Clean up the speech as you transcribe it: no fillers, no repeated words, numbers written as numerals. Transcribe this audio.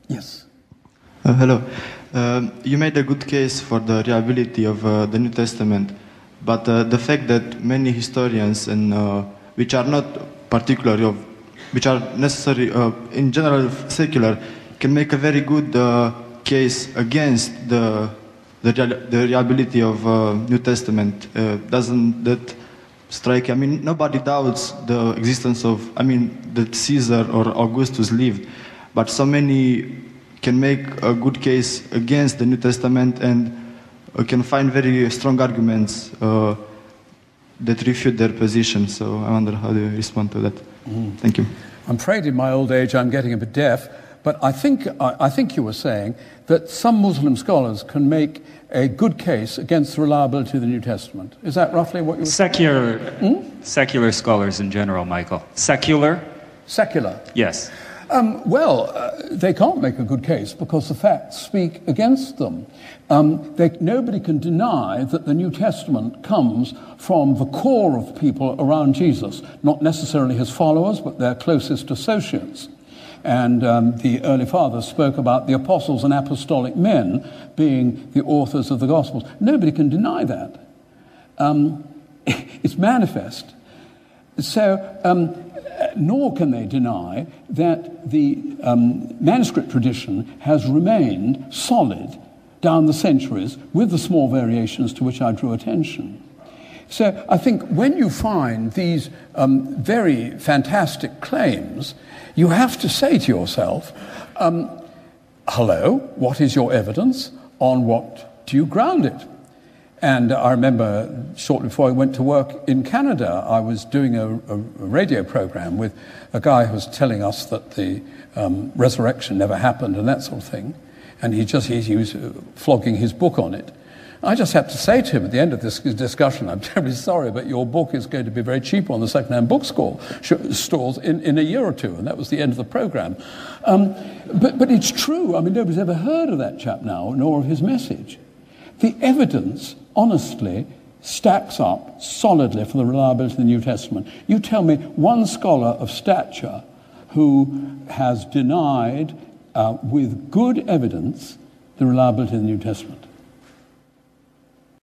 Yes. Hello. You made a good case for the reliability of the New Testament, but the fact that many historians, and which are not particularly of, which are necessary in general secular, can make a very good case against the reliability of New Testament. Doesn't that strike? I mean, nobody doubts the existence of, I mean, that Caesar or Augustus lived, but so many can make a good case against the New Testament and can find very strong arguments that refute their position. So I wonder, how do you respond to that? Thank you. I'm afraid in my old age I'm getting a bit deaf, but I think you were saying that some Muslim scholars can make a good case against the reliability of the New Testament. Is that roughly what you were saying? Secular scholars in general, Michael. Secular? Secular. Yes. They can't make a good case because the facts speak against them. Nobody can deny that the New Testament comes from the core of people around Jesus, not necessarily his followers, but their closest associates. And the early fathers spoke about the apostles and apostolic men being the authors of the Gospels. Nobody can deny that. It's manifest. So, nor can they deny that the manuscript tradition has remained solid down the centuries with the small variations to which I drew attention. So I think when you find these very fantastic claims, you have to say to yourself, hello, what is your evidence? On what do you ground it? And I remember shortly before I went to work in Canada, I was doing a radio program with a guy who was telling us that the resurrection never happened and that sort of thing. And he was flogging his book on it. I just had to say to him at the end of this discussion, I'm terribly sorry, but your book is going to be very cheap on the second-hand stores in a year or two. And that was the end of the program. But it's true. I mean, nobody's ever heard of that chap now, nor of his message. The evidence, honestly, stacks up solidly for the reliability of the New Testament. You tell me one scholar of stature who has denied, with good evidence, the reliability of the New Testament.